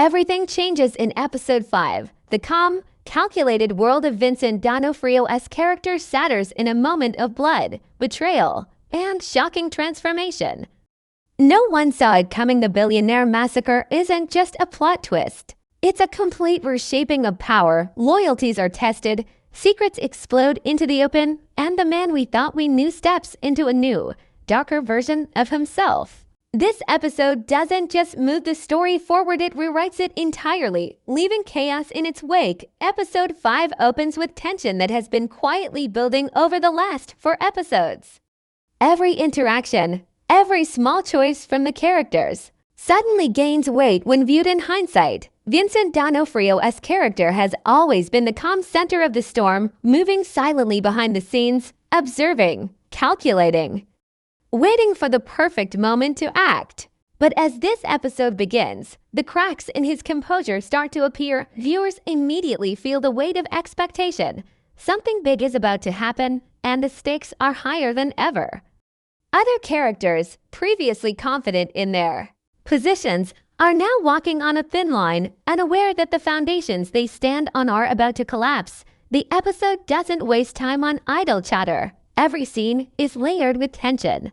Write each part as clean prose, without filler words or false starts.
Everything changes in episode 5. The calm, calculated world of Vincent D'Onofrio's character shatters in a moment of blood, betrayal, and shocking transformation. No one saw it coming. The Billionaire Massacre isn't just a plot twist. It's a complete reshaping of power. Loyalties are tested, secrets explode into the open, and the man we thought we knew steps into a new, darker version of himself. This episode doesn't just move the story forward, it rewrites it entirely, leaving chaos in its wake. Episode 5 opens with tension that has been quietly building over the last 4 episodes. Every interaction, every small choice from the characters, suddenly gains weight when viewed in hindsight. Vincent D'Onofrio's character has always been the calm center of the storm, moving silently behind the scenes, observing, calculating, waiting for the perfect moment to act. But as this episode begins, the cracks in his composure start to appear. Viewers immediately feel the weight of expectation. Something big is about to happen, and the stakes are higher than ever. Other characters, previously confident in their positions, are now walking on a thin line, unaware that the foundations they stand on are about to collapse. The episode doesn't waste time on idle chatter. Every scene is layered with tension,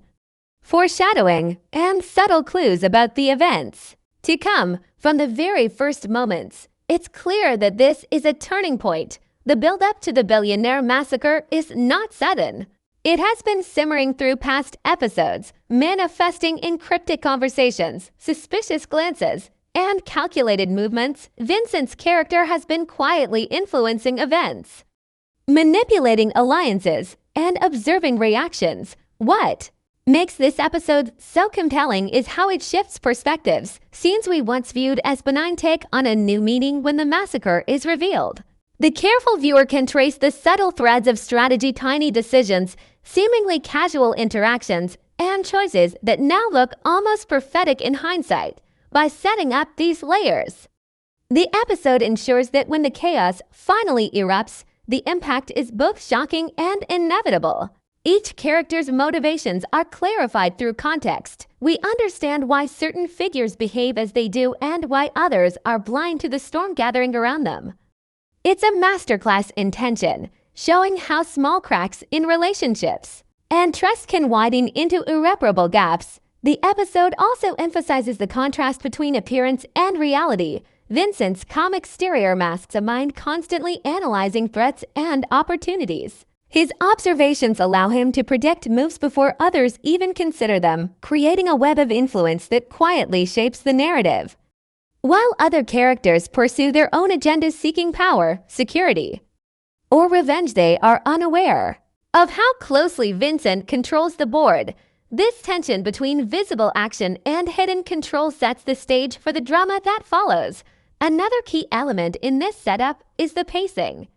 foreshadowing, and subtle clues about the events to come. From the very first moments, it's clear that this is a turning point. The build-up to the Billionaire Massacre is not sudden. It has been simmering through past episodes, manifesting in cryptic conversations, suspicious glances, and calculated movements. Vincent's character has been quietly influencing events, manipulating alliances, and observing reactions. What makes this episode so compelling is how it shifts perspectives. Scenes we once viewed as benign take on a new meaning when the massacre is revealed. The careful viewer can trace the subtle threads of strategy, tiny decisions, seemingly casual interactions, and choices that now look almost prophetic in hindsight. By setting up these layers, the episode ensures that when the chaos finally erupts, the impact is both shocking and inevitable. Each character's motivations are clarified through context. We understand why certain figures behave as they do and why others are blind to the storm gathering around them. It's a masterclass in tension, showing how small cracks in relationships and trust can widen into irreparable gaps. The episode also emphasizes the contrast between appearance and reality. Vincent's calm exterior masks a mind constantly analyzing threats and opportunities. His observations allow him to predict moves before others even consider them, creating a web of influence that quietly shapes the narrative. While other characters pursue their own agendas seeking power, security, or revenge, they are unaware of how closely Vincent controls the board. This tension between visible action and hidden control sets the stage for the drama that follows. Another key element in this setup is the pacing.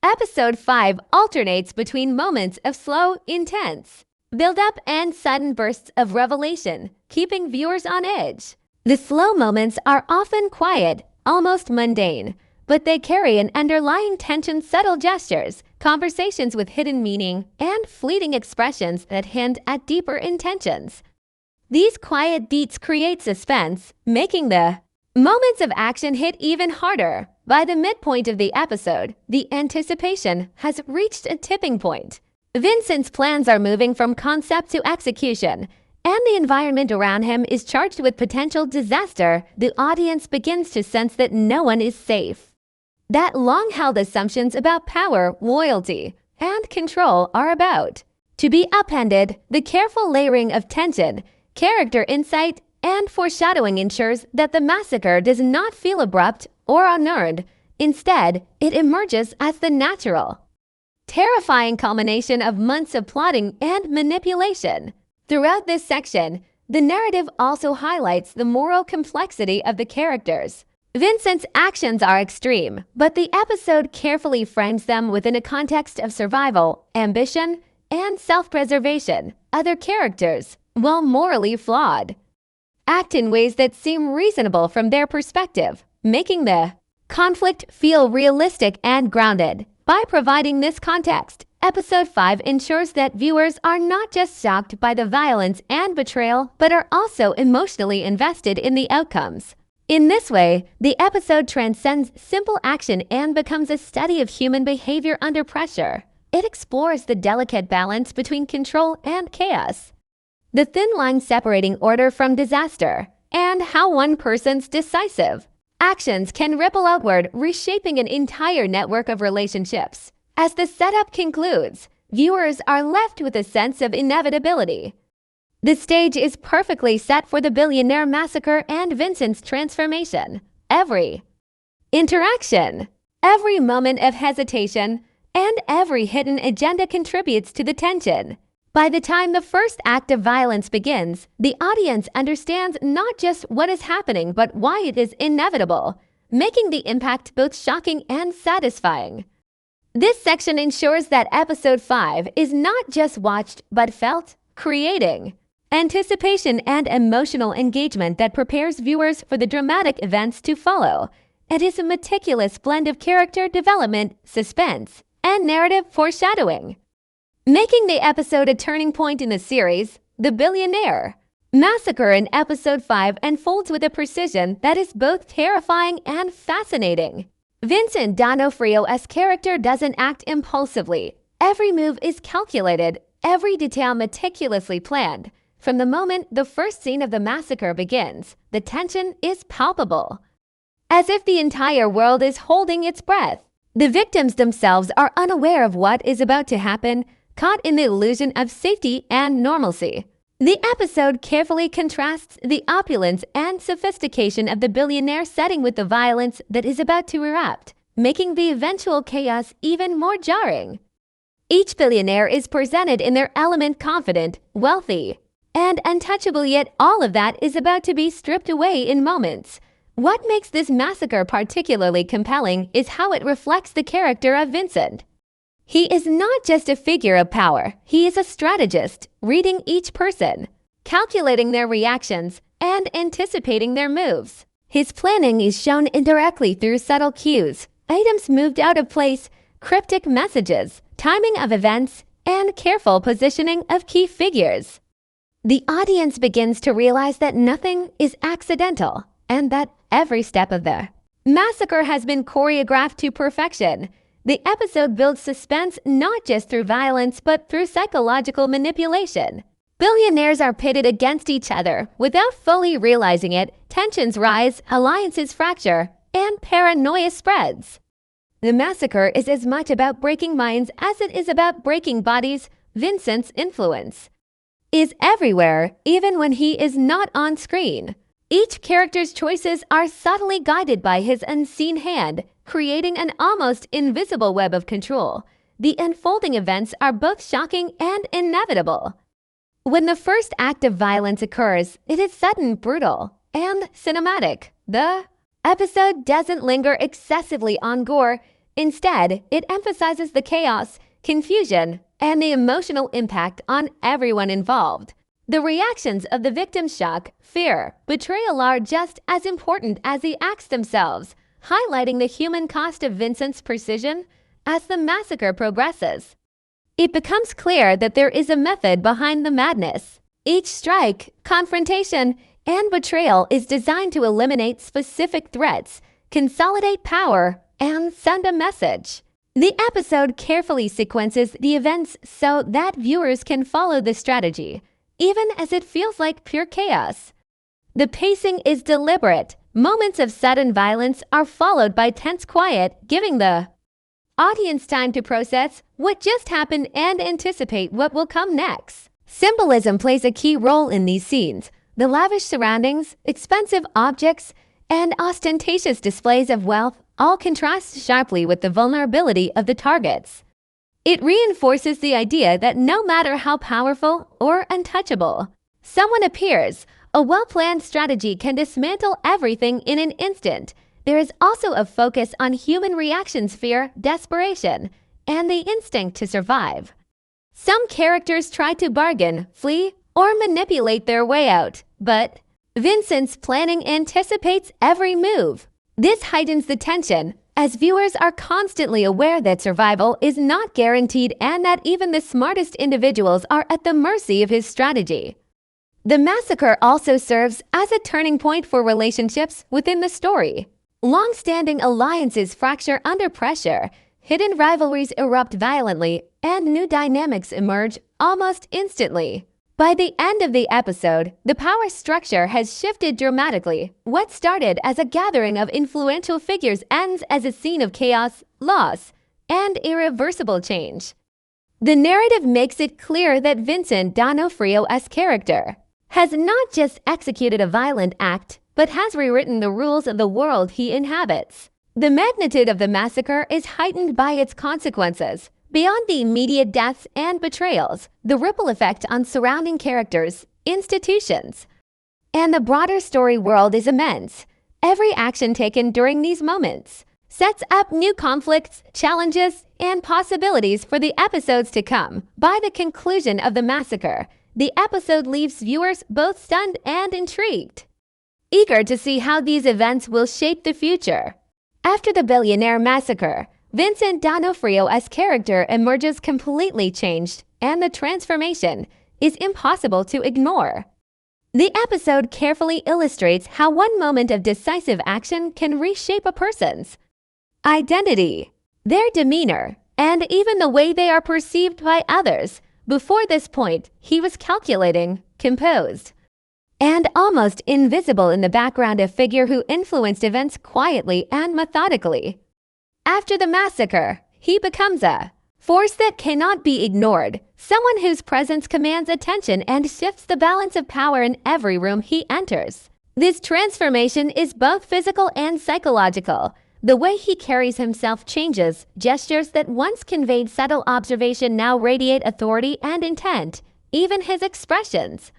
Episode 5 alternates between moments of slow, intense build-up and sudden bursts of revelation, keeping viewers on edge. The slow moments are often quiet, almost mundane, but they carry an underlying tension. Subtle gestures, conversations with hidden meaning, and fleeting expressions that hint at deeper intentions. These quiet beats create suspense, making the moments of action hit even harder. By the midpoint of the episode, the anticipation has reached a tipping point. Vincent's plans are moving from concept to execution, and the environment around him is charged with potential disaster. The audience begins to sense that no one is safe, that long-held assumptions about power, loyalty, and control are about to be upended. The careful layering of tension, character insight, and foreshadowing ensures that the massacre does not feel abrupt or unearned. Instead, it emerges as the natural, terrifying culmination of months of plotting and manipulation. Throughout this section, the narrative also highlights the moral complexity of the characters. Vincent's actions are extreme, but the episode carefully frames them within a context of survival, ambition, and self-preservation. Other characters, while morally flawed, act in ways that seem reasonable from their perspective, making the conflict feel realistic and grounded. By providing this context, Episode 5 ensures that viewers are not just shocked by the violence and betrayal, but are also emotionally invested in the outcomes. In this way, the episode transcends simple action and becomes a study of human behavior under pressure. It explores the delicate balance between control and chaos, the thin line separating order from disaster, and how one person's decisive actions can ripple outward, reshaping an entire network of relationships. As the setup concludes, viewers are left with a sense of inevitability. The stage is perfectly set for the Billionaire Massacre and Vincent's transformation. Every interaction, every moment of hesitation, and every hidden agenda contributes to the tension. By the time the first act of violence begins, the audience understands not just what is happening but why it is inevitable, making the impact both shocking and satisfying. This section ensures that Episode 5 is not just watched but felt, creating anticipation and emotional engagement that prepares viewers for the dramatic events to follow. It is a meticulous blend of character development, suspense, and narrative foreshadowing, making the episode a turning point in the series. The Billionaire Massacre in Episode 5 unfolds with a precision that is both terrifying and fascinating. Vincent D'Onofrio's character doesn't act impulsively. Every move is calculated, every detail meticulously planned. From the moment the first scene of the massacre begins, the tension is palpable, as if the entire world is holding its breath. The victims themselves are unaware of what is about to happen, caught in the illusion of safety and normalcy. The episode carefully contrasts the opulence and sophistication of the billionaire setting with the violence that is about to erupt, making the eventual chaos even more jarring. Each billionaire is presented in their element, confident, wealthy, and untouchable, yet all of that is about to be stripped away in moments. What makes this massacre particularly compelling is how it reflects the character of Vincent. He is not just a figure of power, he is a strategist, reading each person, calculating their reactions, and anticipating their moves. His planning is shown indirectly through subtle cues, items moved out of place, cryptic messages, timing of events, and careful positioning of key figures. The audience begins to realize that nothing is accidental and that every step of the massacre has been choreographed to perfection. The episode builds suspense not just through violence but through psychological manipulation. Billionaires are pitted against each other without fully realizing it. Tensions rise, alliances fracture, and paranoia spreads. The massacre is as much about breaking minds as it is about breaking bodies. Vincent's influence is everywhere, even when he is not on screen. Each character's choices are subtly guided by his unseen hand, creating an almost invisible web of control. The unfolding events are both shocking and inevitable. When the first act of violence occurs, it is sudden, brutal, and cinematic. The episode doesn't linger excessively on gore. Instead, it emphasizes the chaos, confusion, and the emotional impact on everyone involved. The reactions of the victims' shock, fear, betrayal are just as important as the acts themselves, highlighting the human cost of Vincent's precision. As the massacre progresses, it becomes clear that there is a method behind the madness. Each strike, confrontation, and betrayal is designed to eliminate specific threats, consolidate power, and send a message. The episode carefully sequences the events so that viewers can follow the strategy, even as it feels like pure chaos. The pacing is deliberate. Moments of sudden violence are followed by tense quiet, giving the audience time to process what just happened and anticipate what will come next. Symbolism plays a key role in these scenes. The lavish surroundings, expensive objects, and ostentatious displays of wealth all contrast sharply with the vulnerability of the targets. It reinforces the idea that no matter how powerful or untouchable someone appears, a well-planned strategy can dismantle everything in an instant. There is also a focus on human reactions, fear, desperation, and the instinct to survive. Some characters try to bargain, flee, or manipulate their way out, but Vincent's planning anticipates every move. This heightens the tension, as viewers are constantly aware that survival is not guaranteed and that even the smartest individuals are at the mercy of his strategy. The massacre also serves as a turning point for relationships within the story. Long-standing alliances fracture under pressure, hidden rivalries erupt violently, and new dynamics emerge almost instantly. By the end of the episode, the power structure has shifted dramatically. What started as a gathering of influential figures ends as a scene of chaos, loss, and irreversible change. The narrative makes it clear that Vincent D'Onofrio's character has not just executed a violent act, but has rewritten the rules of the world he inhabits. The magnitude of the massacre is heightened by its consequences. Beyond the immediate deaths and betrayals, the ripple effect on surrounding characters, institutions, and the broader story world is immense. Every action taken during these moments sets up new conflicts, challenges, and possibilities for the episodes to come. By the conclusion of the massacre, the episode leaves viewers both stunned and intrigued, eager to see how these events will shape the future. After the Billionaire Massacre, Vincent D'Onofrio's character emerges completely changed, and the transformation is impossible to ignore. The episode carefully illustrates how one moment of decisive action can reshape a person's identity, their demeanor, and even the way they are perceived by others. Before this point, he was calculating, composed, and almost invisible in the background, a figure who influenced events quietly and methodically. After the massacre, he becomes a force that cannot be ignored, someone whose presence commands attention and shifts the balance of power in every room he enters. This transformation is both physical and psychological. The way he carries himself changes. Gestures that once conveyed subtle observation now radiate authority and intent. Even his expressions,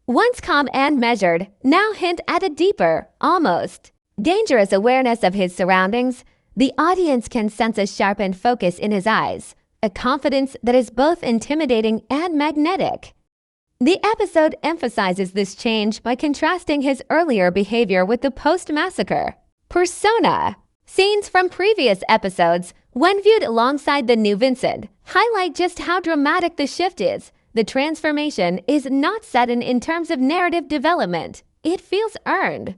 once calm and measured, now hint at a deeper, almost dangerous awareness of his surroundings. The audience can sense a sharpened focus in his eyes, a confidence that is both intimidating and magnetic. The episode emphasizes this change by contrasting his earlier behavior with the post-massacre persona. Scenes from previous episodes, when viewed alongside the new Vincent, highlight just how dramatic the shift is. The transformation is not sudden in terms of narrative development. It feels earned.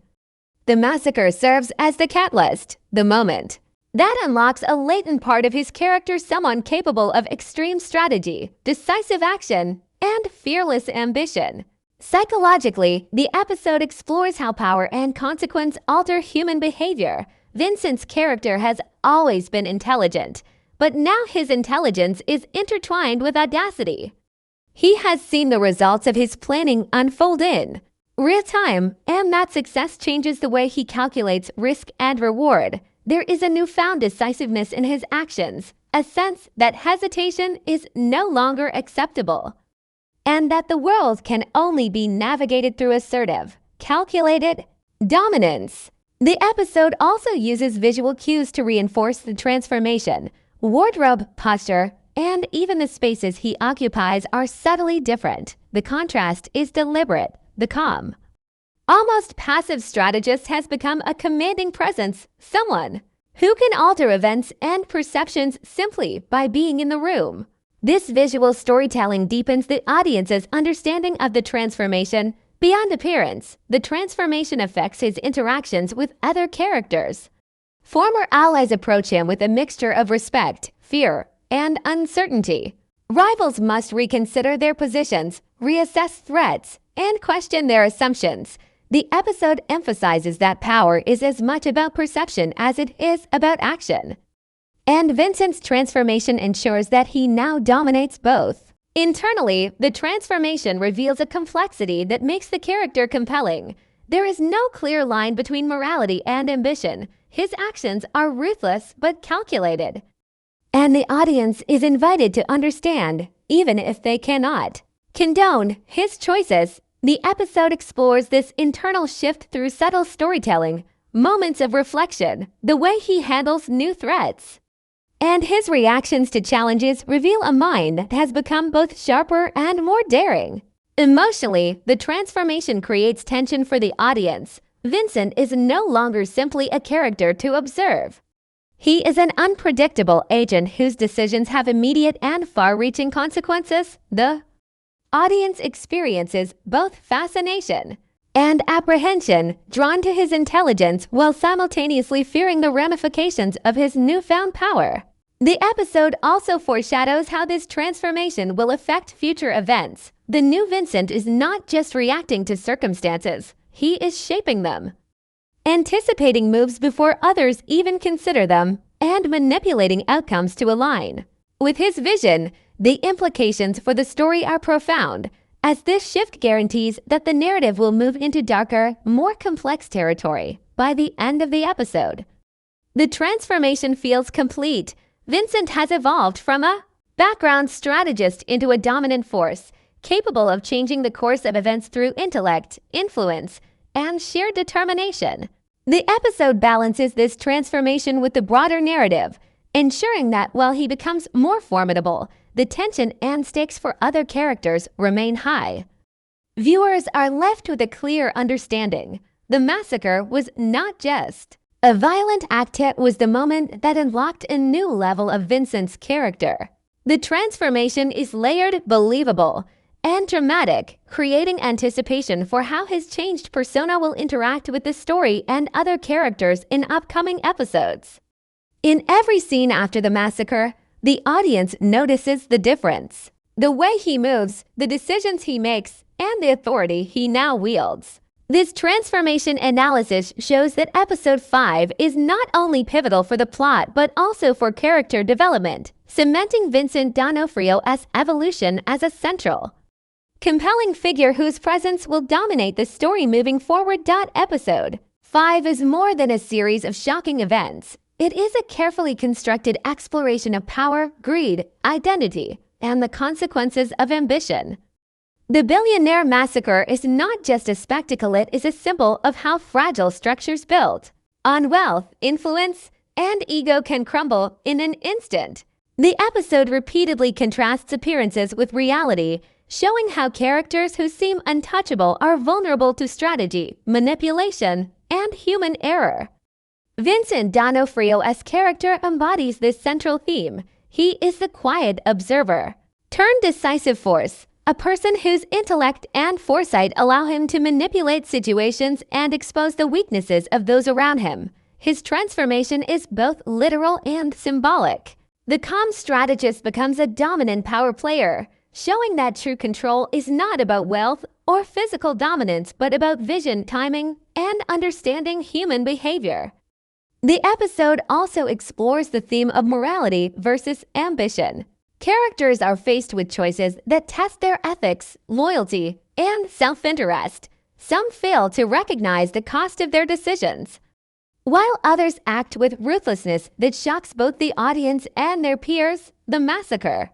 The massacre serves as the catalyst, the moment that unlocks a latent part of his character, someone capable of extreme strategy, decisive action, and fearless ambition. Psychologically, the episode explores how power and consequence alter human behavior. Vincent's character has always been intelligent, but now his intelligence is intertwined with audacity. He has seen the results of his planning unfold in real time, and that success changes the way he calculates risk and reward. There is a newfound decisiveness in his actions, a sense that hesitation is no longer acceptable, and that the world can only be navigated through assertive, calculated dominance. The episode also uses visual cues to reinforce the transformation. Wardrobe, posture, and even the spaces he occupies are subtly different. The contrast is deliberate. The calm, almost passive strategist has become a commanding presence, someone who can alter events and perceptions simply by being in the room. This visual storytelling deepens the audience's understanding of the transformation. Beyond appearance, the transformation affects his interactions with other characters. Former allies approach him with a mixture of respect, fear, and uncertainty. Rivals must reconsider their positions, reassess threats, and question their assumptions. The episode emphasizes that power is as much about perception as it is about action. And Vincent's transformation ensures that he now dominates both. Internally, the transformation reveals a complexity that makes the character compelling. There is no clear line between morality and ambition. His actions are ruthless but calculated, and the audience is invited to understand, even if they cannot condone his choices. The episode explores this internal shift through subtle storytelling, moments of reflection, the way he handles new threats, and his reactions to challenges reveal a mind that has become both sharper and more daring. Emotionally, the transformation creates tension for the audience. Vincent is no longer simply a character to observe. He is an unpredictable agent whose decisions have immediate and far-reaching consequences. The audience experiences both fascination and apprehension, drawn to his intelligence while simultaneously fearing the ramifications of his newfound power. The episode also foreshadows how this transformation will affect future events. The new Vincent is not just reacting to circumstances, he is shaping them, anticipating moves before others even consider them, and manipulating outcomes to align with his vision. The implications for the story are profound, as this shift guarantees that the narrative will move into darker, more complex territory by the end of the episode. The transformation feels complete. Vincent has evolved from a background strategist into a dominant force, capable of changing the course of events through intellect, influence, and sheer determination. The episode balances this transformation with the broader narrative, ensuring that while he becomes more formidable, the tension and stakes for other characters remain high. Viewers are left with a clear understanding. The massacre was not just a violent act, it was the moment that unlocked a new level of Vincent's character. The transformation is layered, believable, and dramatic, creating anticipation for how his changed persona will interact with the story and other characters in upcoming episodes. In every scene after the massacre, the audience notices the difference. The way he moves, the decisions he makes, and the authority he now wields. This transformation analysis shows that Episode 5 is not only pivotal for the plot but also for character development, cementing Vincent D'Onofrio's evolution as a central, compelling figure whose presence will dominate the story moving forward. Episode 5 is more than a series of shocking events. It is a carefully constructed exploration of power, greed, identity, and the consequences of ambition. The Billionaire Massacre is not just a spectacle, it is a symbol of how fragile structures built on wealth, influence, and ego can crumble in an instant. The episode repeatedly contrasts appearances with reality, showing how characters who seem untouchable are vulnerable to strategy, manipulation, and human error. Vincent D'Onofrio's character embodies this central theme. He is the quiet observer turned decisive force, a person whose intellect and foresight allow him to manipulate situations and expose the weaknesses of those around him. His transformation is both literal and symbolic. The calm strategist becomes a dominant power player, showing that true control is not about wealth or physical dominance but about vision, timing, and understanding human behavior. The episode also explores the theme of morality versus ambition. Characters are faced with choices that test their ethics, loyalty, and self-interest. Some fail to recognize the cost of their decisions, while others act with ruthlessness that shocks both the audience and their peers. The massacre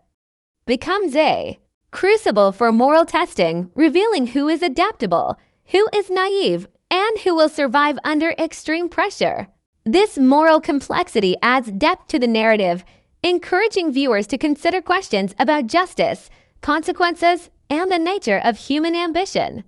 becomes a crucible for moral testing, revealing who is adaptable, who is naive, and who will survive under extreme pressure. This moral complexity adds depth to the narrative, encouraging viewers to consider questions about justice, consequences, and the nature of human ambition.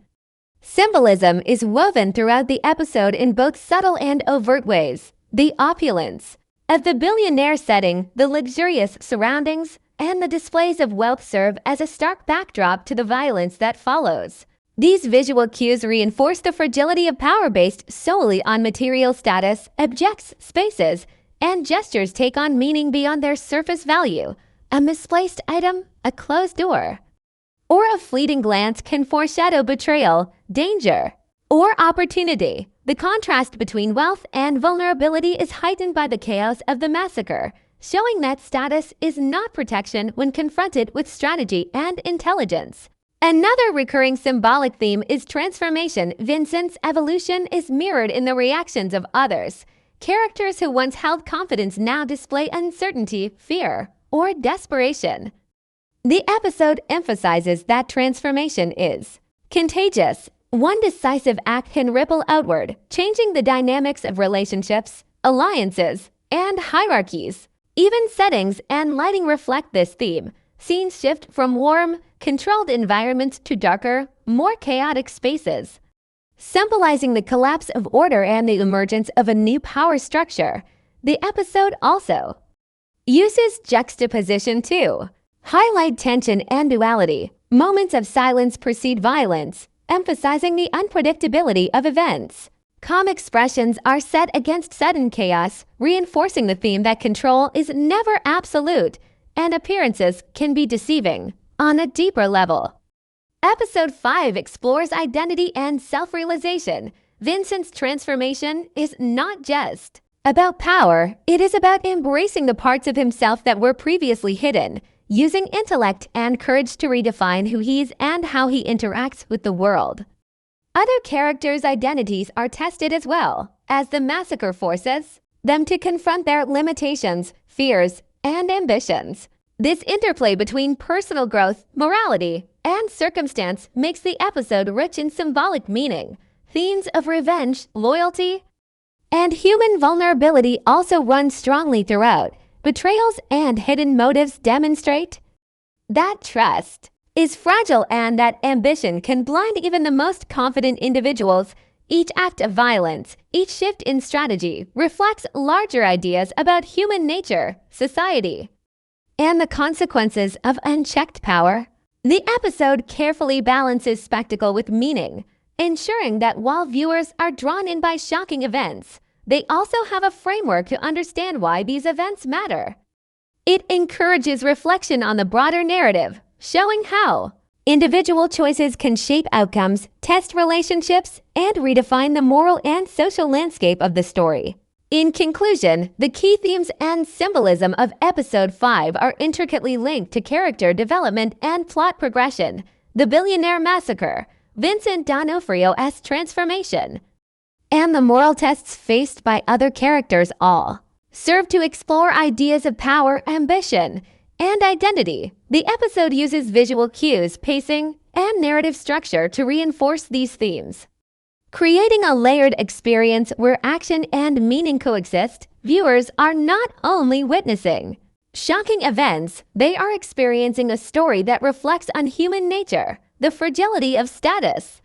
Symbolism is woven throughout the episode in both subtle and overt ways. The opulence of the billionaire setting, the luxurious surroundings, and the displays of wealth serve as a stark backdrop to the violence that follows. These visual cues reinforce the fragility of power based solely on material status. Objects, spaces, and gestures take on meaning beyond their surface value. A misplaced item, a closed door, or a fleeting glance can foreshadow betrayal, danger, or opportunity. The contrast between wealth and vulnerability is heightened by the chaos of the massacre, showing that status is not protection when confronted with strategy and intelligence. Another recurring symbolic theme is transformation. Vincent's evolution is mirrored in the reactions of others. Characters who once held confidence now display uncertainty, fear, or desperation. The episode emphasizes that transformation is contagious. One decisive act can ripple outward, changing the dynamics of relationships, alliances, and hierarchies. Even settings and lighting reflect this theme. Scenes shift from warm, controlled environments to darker, more chaotic spaces, symbolizing the collapse of order and the emergence of a new power structure. The episode also uses juxtaposition to highlight tension and duality. Moments of silence precede violence, emphasizing the unpredictability of events. Calm expressions are set against sudden chaos, reinforcing the theme that control is never absolute and appearances can be deceiving. On a deeper level, Episode 5 explores identity and self-realization. Vincent's transformation is not just about power, it is about embracing the parts of himself that were previously hidden, using intellect and courage to redefine who he is and how he interacts with the world. Other characters' identities are tested as well, as the massacre forces them to confront their limitations, fears, and ambitions. This interplay between personal growth, morality, and circumstance makes the episode rich in symbolic meaning. Themes of revenge, loyalty, and human vulnerability also run strongly throughout. Betrayals and hidden motives demonstrate that trust is fragile and that ambition can blind even the most confident individuals. Each act of violence, each shift in strategy reflects larger ideas about human nature, society, and the consequences of unchecked power. The episode carefully balances spectacle with meaning, ensuring that while viewers are drawn in by shocking events, they also have a framework to understand why these events matter. It encourages reflection on the broader narrative, showing how individual choices can shape outcomes, test relationships, and redefine the moral and social landscape of the story. In conclusion, the key themes and symbolism of Episode 5 are intricately linked to character development and plot progression. The Billionaire Massacre, Vincent D'Onofrio's transformation, and the moral tests faced by other characters all serve to explore ideas of power, ambition, and identity. The episode uses visual cues, pacing, and narrative structure to reinforce these themes, creating a layered experience where action and meaning coexist. Viewers are not only witnessing shocking events, they are experiencing a story that reflects on human nature, the fragility of status,